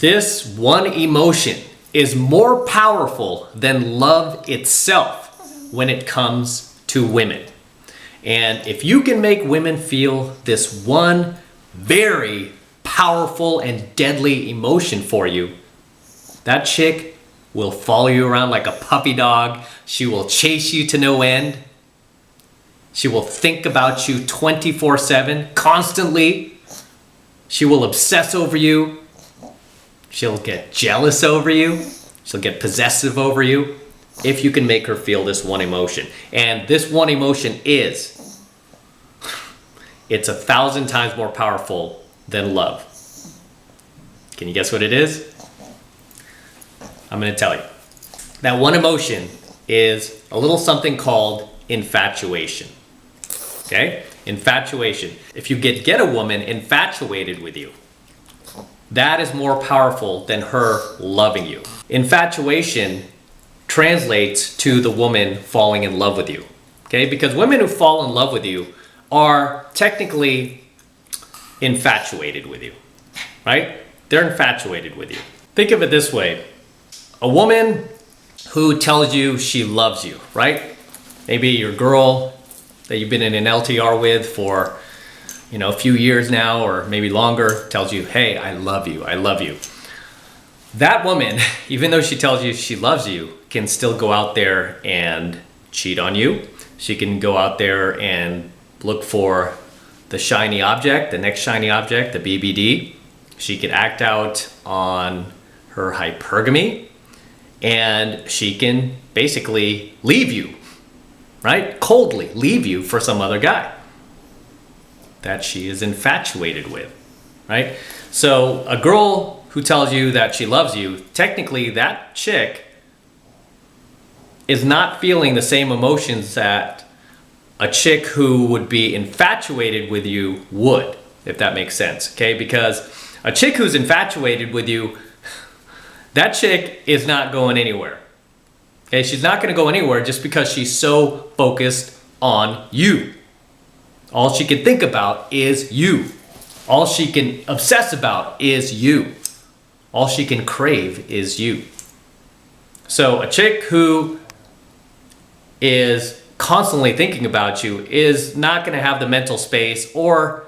This one emotion is more powerful than love itself when it comes to women. And if you can make women feel this one very powerful and deadly emotion for you, that chick will follow you around like a puppy dog. She will chase you to no end. She will think about you 24/7, constantly. She will obsess over you. She'll get jealous over you. She'll get possessive over you if you can make her feel this one emotion. And this one emotion it's 1,000 times more powerful than love. Can you guess what it is? I'm going to tell you. That one emotion is a little something called infatuation. Okay? Infatuation. If you get a woman infatuated with you, that is more powerful than her loving you. Infatuation translates to the woman falling in love with you. Okay? Because women who fall in love with you are technically infatuated with you. Right? They're infatuated with you. Think of it this way. A woman who tells you she loves you, right? Maybe your girl that you've been in an LTR with for, a few years now, or maybe longer, tells you, hey, I love you, I love you. That woman, even though she tells you she loves you, can still go out there and cheat on you. She can go out there and look for the shiny object, the next shiny object, the BBD. She can act out on her hypergamy, and she can basically leave you, right? Coldly leave you for some other guy that she is infatuated with, right? So a girl who tells you that she loves you, technically that chick is not feeling the same emotions that a chick who would be infatuated with you would, if that makes sense, okay? Because a chick who's infatuated with you, that chick is not going anywhere. Okay, she's not going to go anywhere just because she's so focused on you. All she can think about is you. All she can obsess about is you. All she can crave is you. So a chick who is constantly thinking about you is not going to have the mental space or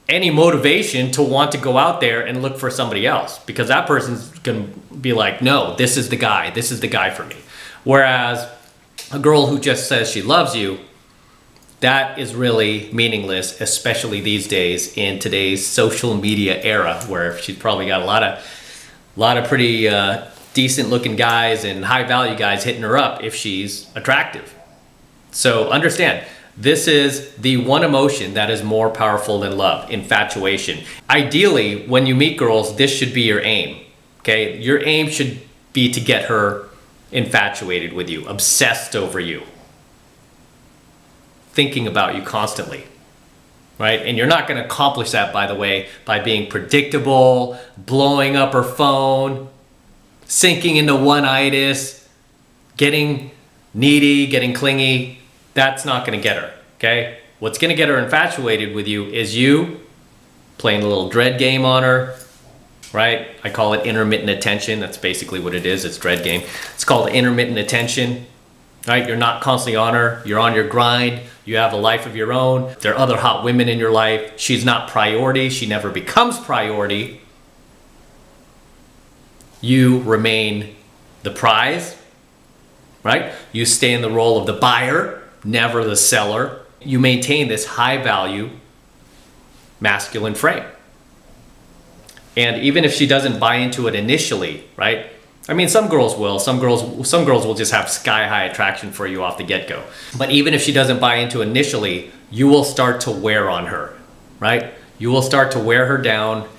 any motivation to want to go out there and look for somebody else, because that person's gonna be like, no, this is the guy for me. Whereas a girl who just says she loves you, that is really meaningless, especially these days in today's social media era, where she's probably got a lot of pretty decent looking guys and high value guys hitting her up if she's attractive. So understand, this is the one emotion that is more powerful than love, infatuation. Ideally, when you meet girls, this should be your aim, okay? Your aim should be to get her infatuated with you, obsessed over you, thinking about you constantly, right? And you're not gonna accomplish that, by the way, by being predictable, blowing up her phone, sinking into one-itis, getting needy, getting clingy. That's not going to get her, okay? What's going to get her infatuated with you is you playing a little dread game on her, right? I call it intermittent attention. That's basically what it is. It's dread game. It's called intermittent attention, right? You're not constantly on her. You're on your grind. You have a life of your own. There are other hot women in your life. She's not priority. She never becomes priority. You remain the prize, right? You stay in the role of the buyer, never the seller. You maintain this high value masculine frame. And even if she doesn't buy into it initially, right? I mean, some girls will. Some girls will just have sky high attraction for you off the get-go. But even if she doesn't buy into it initially, you will start to wear on her, right? You will start to wear her down,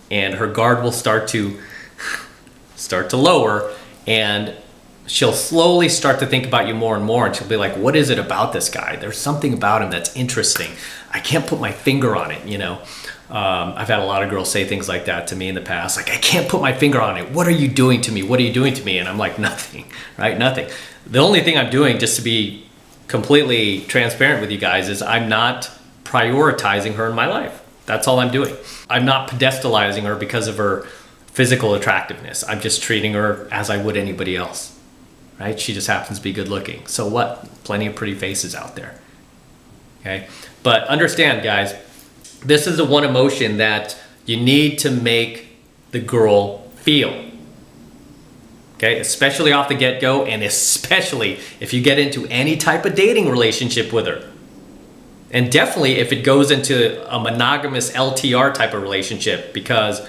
and her guard will start to lower, and she'll slowly start to think about you more and more, and she'll be like, what is it about this guy? There's something about him that's interesting. I can't put my finger on it, I've had a lot of girls say things like that to me in the past, like, I can't put my finger on it. What are you doing to me? What are you doing to me? And I'm like, nothing, right? Nothing. The only thing I'm doing, just to be completely transparent with you guys, is I'm not prioritizing her in my life. That's all I'm doing. I'm not pedestalizing her because of her physical attractiveness. I'm just treating her as I would anybody else, right? She just happens to be good looking. So what? Plenty of pretty faces out there, okay? But understand, guys, this is the one emotion that you need to make the girl feel. Okay, especially off the get-go, and especially if you get into any type of dating relationship with her. And definitely if it goes into a monogamous LTR type of relationship, because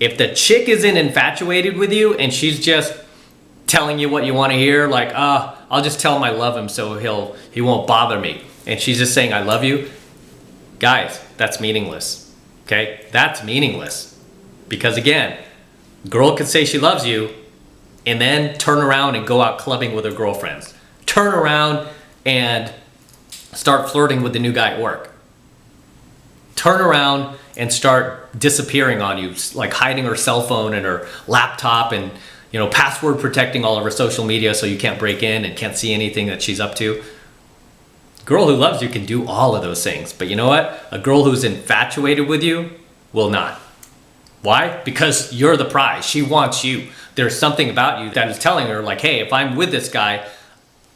if the chick isn't infatuated with you and she's just telling you what you want to hear, like, I'll just tell him I love him so he won't bother me, and she's just saying I love you, guys, that's meaningless. Okay, that's meaningless. Because again, girl could say she loves you and then turn around and go out clubbing with her girlfriends. Turn around and start flirting with the new guy at work. Turn around and start disappearing on you, like hiding her cell phone and her laptop and, you know, password protecting all of her social media so you can't break in and can't see anything that she's up to. Girl who loves you can do all of those things. But you know what? A girl who's infatuated with you will not. Why? Because you're the prize. She wants you. There's something about you that is telling her, like, hey, if I'm with this guy,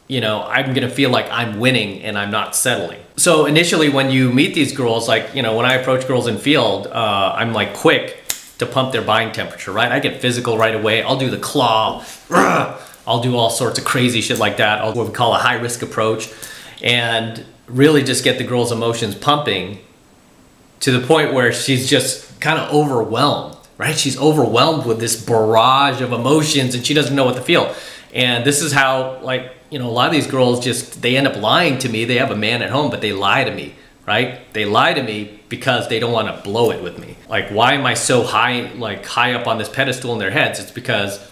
you know, I'm gonna feel like I'm winning and I'm not settling. So initially when you meet these girls, like, you know, when I approach girls in field, I'm like quick to pump their buying temperature, right? I get physical right away. I'll do the claw. I'll do all sorts of crazy shit like that. I'll what we call a high risk approach, and really just get the girl's emotions pumping to the point where she's just kind of overwhelmed, right? She's overwhelmed with this barrage of emotions and she doesn't know what to feel. And this is how, like, you know, a lot of these girls just, they end up lying to me. They have a man at home, but they lie to me, right? They lie to me because they don't want to blow it with me. Like, why am I so high, like high up on this pedestal in their heads? It's because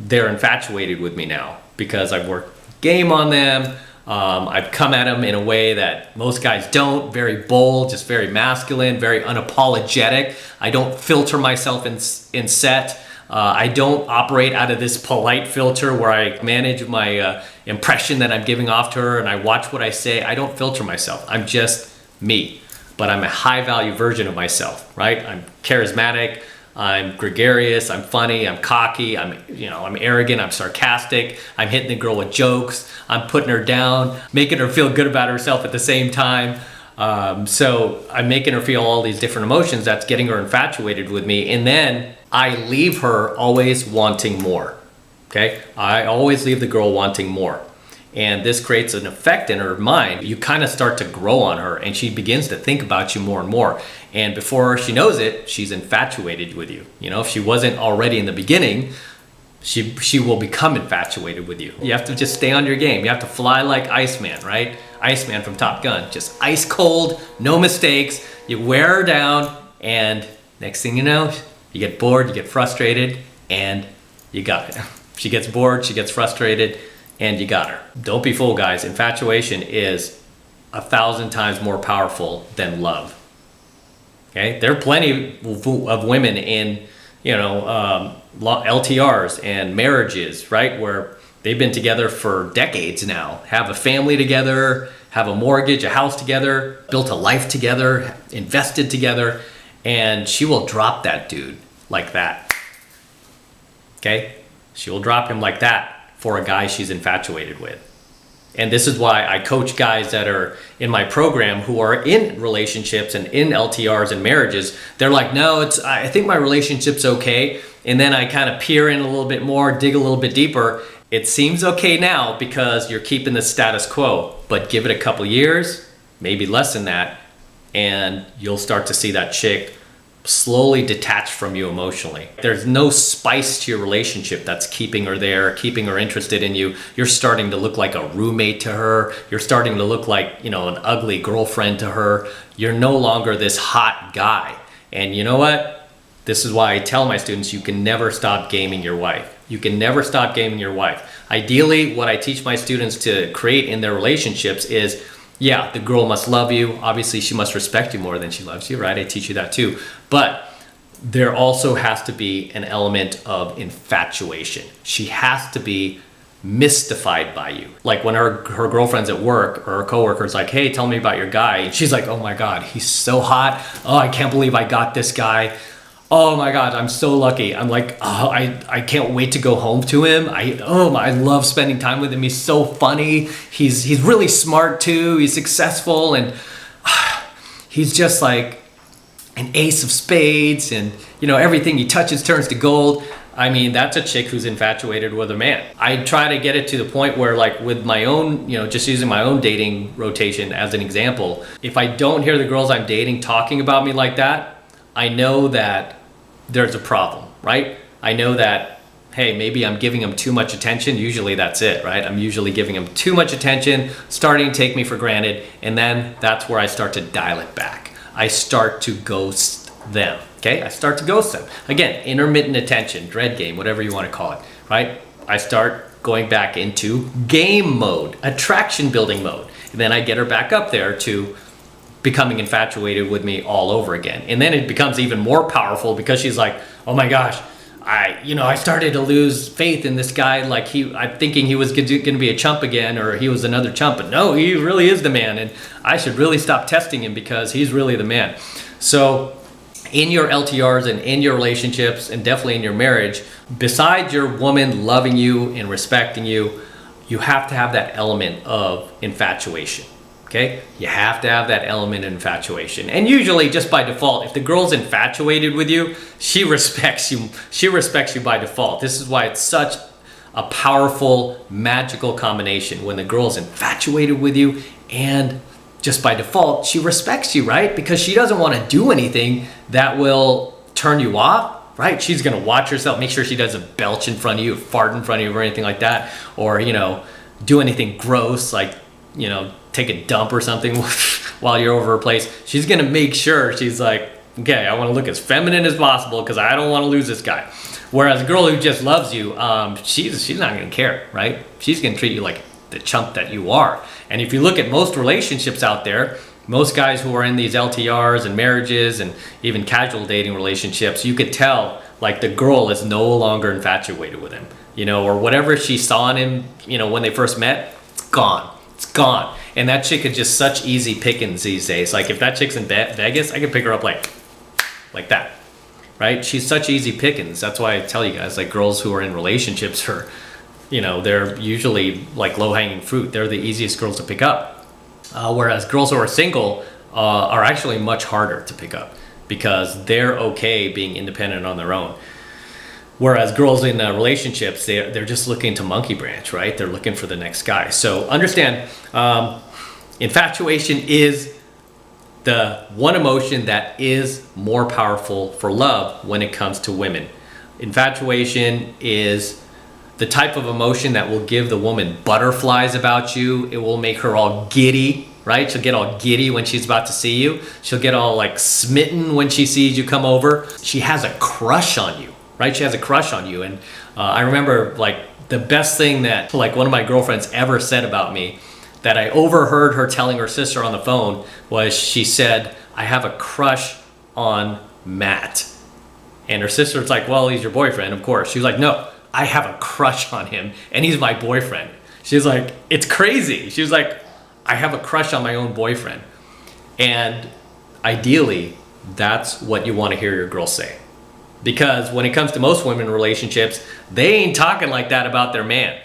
they're infatuated with me now, because I've worked game on them. I've come at them in a way that most guys don't, very bold, just very masculine, very unapologetic. I don't filter myself in set. I don't operate out of this polite filter where I manage my impression that I'm giving off to her and I watch what I say. I don't filter myself. I'm just me, but I'm a high value version of myself, right? I'm charismatic. I'm gregarious, I'm funny, I'm cocky, I'm arrogant, I'm sarcastic, I'm hitting the girl with jokes, I'm putting her down, making her feel good about herself at the same time. So I'm making her feel all these different emotions that's getting her infatuated with me, and then I leave her always wanting more, okay? I always leave the girl wanting more. And this creates an effect in her mind. You kind of start to grow on her and she begins to think about you more and more. And before she knows it, she's infatuated with you. You know, if she wasn't already in the beginning, she will become infatuated with you. You have to just stay on your game. You have to fly like Iceman, right? Iceman from Top Gun, just ice cold, no mistakes. You wear her down and next thing you know, you get bored, you get frustrated, and you got it. She gets bored, she gets frustrated, and you got her. Don't be fooled, guys. Infatuation is 1,000 times more powerful than love. Okay, there are plenty of women in, you know, LTRs and marriages, right, where they've been together for decades now, have a family together, have a mortgage, a house together, built a life together, invested together, and she will drop that dude like that. Okay, she will drop him like that for a guy she's infatuated with. And this is why I coach guys that are in my program who are in relationships and in LTRs and marriages. They're like, no, I think my relationship's okay. And then I kind of peer in a little bit more, dig a little bit deeper. It seems okay now because you're keeping the status quo, but give it a couple years, maybe less than that, and you'll start to see that chick slowly detached from you emotionally. There's no spice to your relationship that's keeping her there, keeping her interested in you. You're starting to look like a roommate to her. You're starting to look like, you know, an ugly girlfriend to her. You're no longer this hot guy. And you know what? This is why I tell my students, you can never stop gaming your wife. You can never stop gaming your wife. Ideally, what I teach my students to create in their relationships is, yeah, the girl must love you. Obviously, she must respect you more than she loves you, right? I teach you that too. But there also has to be an element of infatuation. She has to be mystified by you. Like when her girlfriend's at work or her coworker's like, hey, tell me about your guy. And she's like, oh my God, he's so hot. Oh, I can't believe I got this guy. oh my God, I'm so lucky. I'm like, oh, I can't wait to go home to him. I love spending time with him. He's so funny. He's really smart too. He's successful, and he's just like an ace of spades, and everything he touches turns to gold. I mean, that's a chick who's infatuated with a man. I try to get it to the point where, like, with my own, just using my own dating rotation as an example, if I don't hear the girls I'm dating talking about me like that, I know that there's a problem, right? I know that, hey, maybe I'm giving them too much attention. Usually that's it, right? I'm usually giving them too much attention, starting to take me for granted, and then that's where I start to dial it back. I start to ghost them. Okay, I start to ghost them. Again, intermittent attention, dread game, whatever you want to call it, right? I start going back into game mode, attraction building mode. And then I get her back up there to becoming infatuated with me all over again. And then it becomes even more powerful because she's like, oh my gosh, I started to lose faith in this guy. Like I'm thinking he was going to be a chump again, or he was another chump, but no, he really is the man. And I should really stop testing him because he's really the man. So in your LTRs and in your relationships, and definitely in your marriage, besides your woman loving you and respecting you, you have to have that element of infatuation. Okay? You have to have that element of infatuation. And usually, just by default, if the girl's infatuated with you, she respects you. She respects you by default. This is why it's such a powerful, magical combination when the girl's infatuated with you, and just by default, she respects you, right? Because she doesn't want to do anything that will turn you off, right? She's going to watch herself, make sure she doesn't belch in front of you, fart in front of you, or anything like that. Or, do anything gross, like, take a dump or something while you're over her place. She's going to make sure she's like, okay, I want to look as feminine as possible because I don't want to lose this guy. Whereas a girl who just loves you, she's not going to care, right? She's going to treat you like the chump that you are. And if you look at most relationships out there, most guys who are in these LTRs and marriages and even casual dating relationships, you could tell like the girl is no longer infatuated with him, or whatever she saw in him, when they first met, it's gone. It's gone. And that chick is just such easy pickings these days. Like if that chick's in Vegas, I could pick her up like that, right? She's such easy pickings. That's why I tell you guys, like girls who are in relationships are, they're usually like low-hanging fruit. They're the easiest girls to pick up. Whereas girls who are single are actually much harder to pick up because they're okay being independent on their own. Whereas girls in relationships, they're just looking to monkey branch, right? They're looking for the next guy. So understand, infatuation is the one emotion that is more powerful for love when it comes to women. Infatuation is the type of emotion that will give the woman butterflies about you. It will make her all giddy, right? She'll get all giddy when she's about to see you. She'll get all like smitten when she sees you come over. She has a crush on you, right? She has a crush on you. And I remember like the best thing that like one of my girlfriends ever said about me that I overheard her telling her sister on the phone was she said, I have a crush on Matt. And her sister's like, well, he's your boyfriend, of course. She was like, no, I have a crush on him and he's my boyfriend. She's like, it's crazy. She was like, I have a crush on my own boyfriend. And ideally, that's what you want to hear your girl say. Because when it comes to most women in relationships, they ain't talking like that about their man,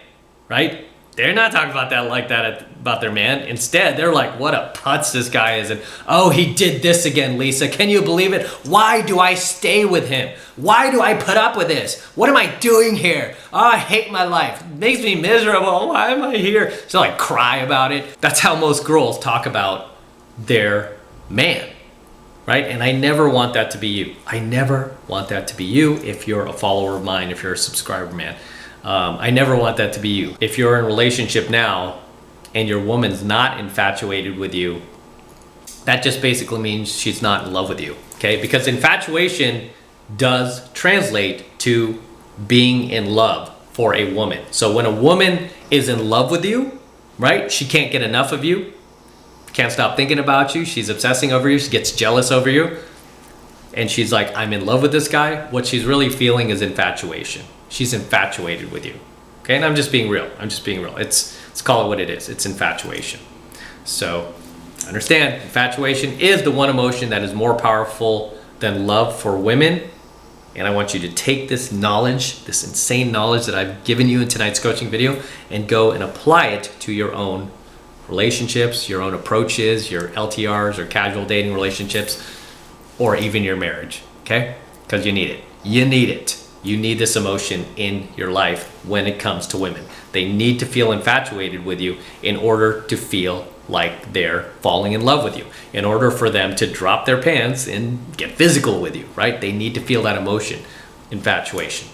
right? They're not talking about that like that about their man. Instead, they're like, what a putz this guy is. And, oh, he did this again, Lisa. Can you believe it? Why do I stay with him? Why do I put up with this? What am I doing here? Oh, I hate my life. It makes me miserable. Why am I here? So I cry about it. That's how most girls talk about their man, right? And I never want that to be you. I never want that to be you if you're a follower of mine, if you're a subscriber, man. I never want that to be you. If you're in a relationship now and your woman's not infatuated with you, that just basically means she's not in love with you, okay? Because infatuation does translate to being in love for a woman. So when a woman is in love with you, right, she can't get enough of you, can't stop thinking about you, she's obsessing over you, she gets jealous over you, and she's like, I'm in love with this guy, what she's really feeling is infatuation. She's infatuated with you. Okay, and I'm just being real. Let's call it what it is. It's infatuation. So understand, infatuation is the one emotion that is more powerful than love for women. And I want you to take this knowledge, this insane knowledge that I've given you in tonight's coaching video, and go and apply it to your own relationships, your own approaches, your LTRs or casual dating relationships, or even your marriage, okay? Because you need it. You need it. You need this emotion in your life when it comes to women. They need to feel infatuated with you in order to feel like they're falling in love with you, in order for them to drop their pants and get physical with you, right? They need to feel that emotion, infatuation.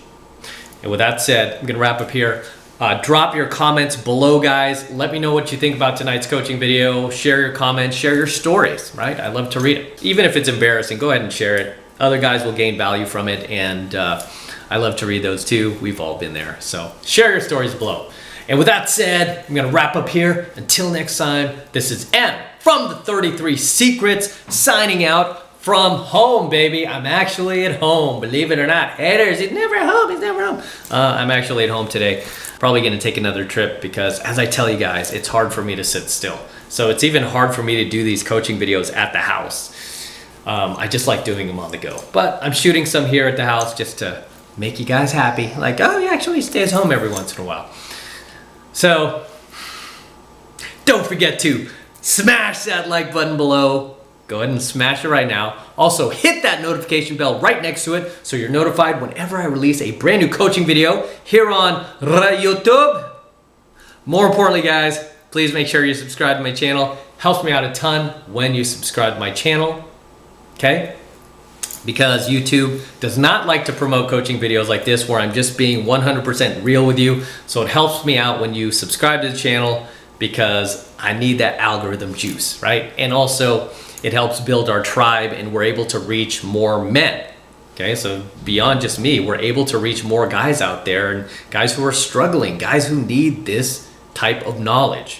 And with that said, I'm gonna wrap up here. Drop your comments below, guys. Let me know what you think about tonight's coaching video. Share your comments, share your stories, right? I love to read it. Even if it's embarrassing, go ahead and share it. Other guys will gain value from it, and I love to read those too. We've all been there. So share your stories below. And with that said, I'm gonna wrap up here. Until next time, this is M from the 33 Secrets, signing out from home, baby. I'm actually at home, believe it or not. Haters, he's never home, he's never home. I'm actually at home today. Probably gonna take another trip because, as I tell you guys, it's hard for me to sit still. So it's even hard for me to do these coaching videos at the house. I just like doing them on the go. But I'm shooting some here at the house just to make you guys happy. Like, oh, he actually stays home every once in a while. So, don't forget to smash that like button below. Go ahead and smash it right now. Also, hit that notification bell right next to it so you're notified whenever I release a brand new coaching video here on YouTube. More importantly, guys, please make sure you subscribe to my channel. Helps me out a ton when you subscribe to my channel, okay? Because YouTube does not like to promote coaching videos like this where I'm just being 100% real with you. So it helps me out when you subscribe to the channel because I need that algorithm juice, right? And also it helps build our tribe and we're able to reach more men. Okay, so beyond just me, we're able to reach more guys out there and guys who are struggling, guys who need this type of knowledge.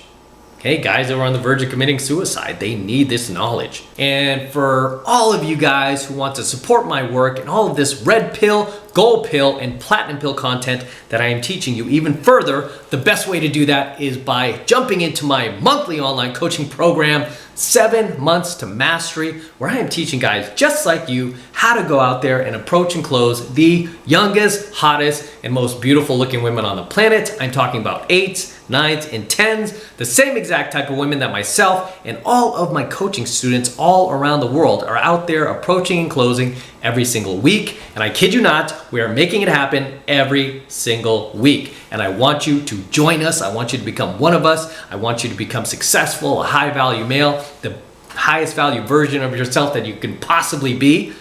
Okay, guys that are on the verge of committing suicide, they need this knowledge. And for all of you guys who want to support my work and all of this red pill, gold pill, and platinum pill content that I am teaching you even further, the best way to do that is by jumping into my monthly online coaching program, 7 Months to Mastery, where I am teaching guys just like you how to go out there and approach and close the youngest, hottest, and most beautiful looking women on the planet. I'm talking about 8s, 9s, and 10s, the same exact type of women that myself and all of my coaching students all around the world are out there approaching and closing every single week. And I kid you not, we are making it happen every single week. And I want you to join us. I want you to become one of us. I want you to become successful, a high value male, the highest value version of yourself that you can possibly be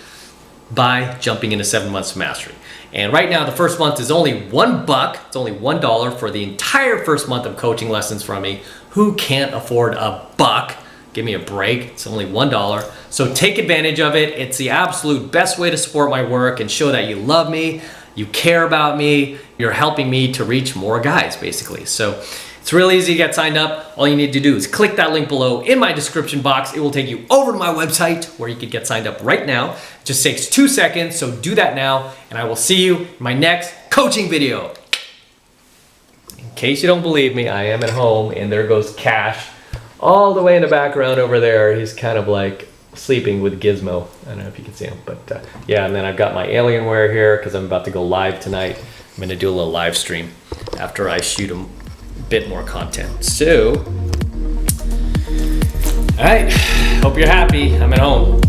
by jumping into 7 Months to Mastery. And right now, the first month is only $1. It's only $1 for the entire first month of coaching lessons from me. Who can't afford a buck? Give me a break. It's only $1. So take advantage of it. It's the absolute best way to support my work and show that you love me, you care about me, you're helping me to reach more guys, basically. So it's really easy to get signed up. All you need to do is click that link below in my description box. It will take you over to my website where you can get signed up right now. It just takes 2 seconds, so do that now, and I will see you in my next coaching video. In case you don't believe me, I am at home, and there goes Cash all the way in the background over there. He's kind of like sleeping with Gizmo. I don't know if you can see him, but yeah, and then I've got my Alienware here because I'm about to go live tonight. I'm going to do a little live stream after I shoot a bit more content. So, all right, hope you're happy. I'm at home.